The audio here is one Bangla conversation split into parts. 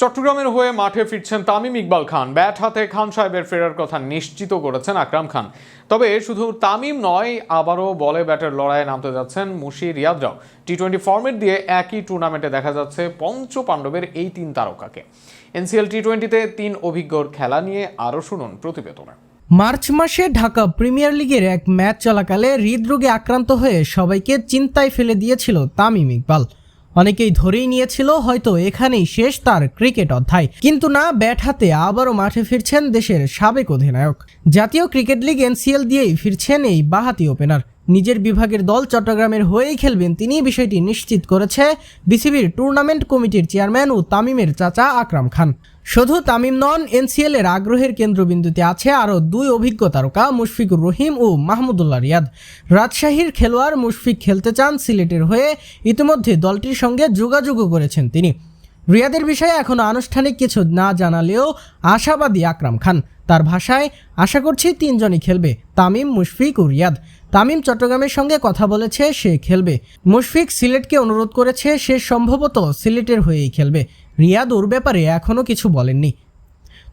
চট্টগ্রামের হয়ে মাঠে ফিরছেন তামিম ইকবাল খান। ব্যাট হাতে খান সাহেবের ফেরার কথা নিশ্চিত করেছেন আকরাম খান। তবে শুধু তামিম নয়, আবারও বলে ব্যাটের লড়াইয়ে নামতে যাচ্ছেন মুশি রিয়াদরাও। টি-20 ফরম্যাট দিয়ে একই টুর্নামেন্টে দেখা যাচ্ছে পঞ্চ পাণ্ডবের এই তিন তারকাকে। এনসিএল টি-20তে তিন অভিজ্ঞর খেলা নিয়ে আরও শুনুন প্রতিবেদনে। মার্চ মাসে ঢাকা প্রিমিয়ার লিগের এক ম্যাচ চলাকালে হৃদরোগে আক্রান্ত হয়ে সবাইকে চিন্তায় ফেলে দিয়েছিল তামিম ইকবাল। অনেকেই ধরেই নিয়েছিল হয়তো এখানেই শেষ তার ক্রিকেট অধ্যায়, কিন্তু না, ব্যাট হাতে আবারও মাঠে ফিরছেন দেশের সাবেক অধিনায়ক। জাতীয় ক্রিকেট লিগ এনসিএল দিয়েই ফিরছেন এই বাঁহাতি ওপেনার। নিজের বিভাগের দল চট্টগ্রামের হয়েই খেলবেন তিনি, বিষয়টি নিশ্চিত করেছে বিসিবির টুর্নামেন্ট কমিটির চেয়ারম্যান ও তামিমের চাচা আকরাম খান। শুধু তামিম নন, এনসিএল এর আগ্রহের কেন্দ্রবিন্দুতে আছে আরও দুই অভিজ্ঞ তারকা মুশফিকুর রহিম ও মাহমুদুল্লাহ রিয়াদ। রাজশাহীর খেলোয়াড় মুশফিক খেলতে চান সিলেটের হয়ে, ইতিমধ্যে দলটির সঙ্গে যোগাযোগও করেছেন তিনি। রিয়াদের বিষয়ে এখনও আনুষ্ঠানিক কিছু না জানালেও আশাবাদী আকরাম খান। তার ভাষায়, আশা করছি তিনজনই খেলবে, তামিম, মুশফিক ও রিয়াদ। তামিম চট্টগ্রামের সঙ্গে কথা বলেছে, সে খেলবে। মুশফিক সিলেটকে অনুরোধ করেছে, সে সম্ভবত সিলেটের হয়েই খেলবে। রিয়াদ ওর ব্যাপারে এখনও কিছু বলেননি,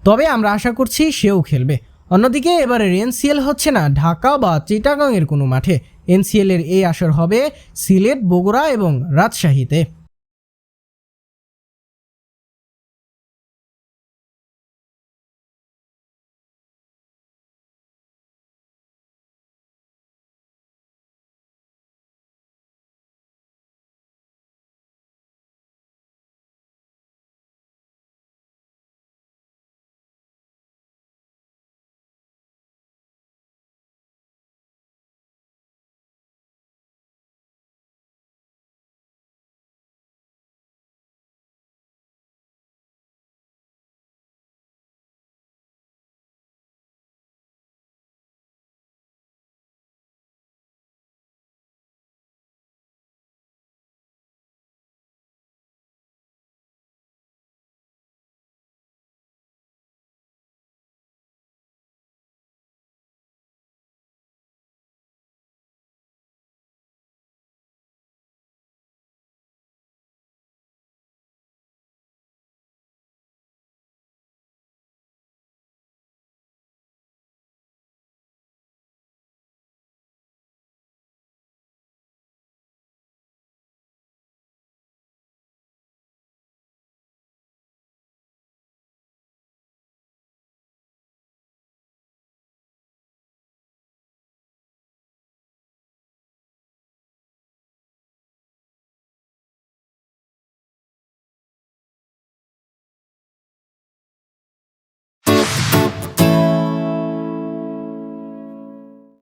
তবে আমরা আশা করছি সেও খেলবে। অন্যদিকে এবারের এনসিএল হচ্ছে না ঢাকা বা চিটাগাংয়ের কোনো মাঠে। এনসিএল এর এই আসর হবে সিলেট, বগুড়া এবং রাজশাহীতে।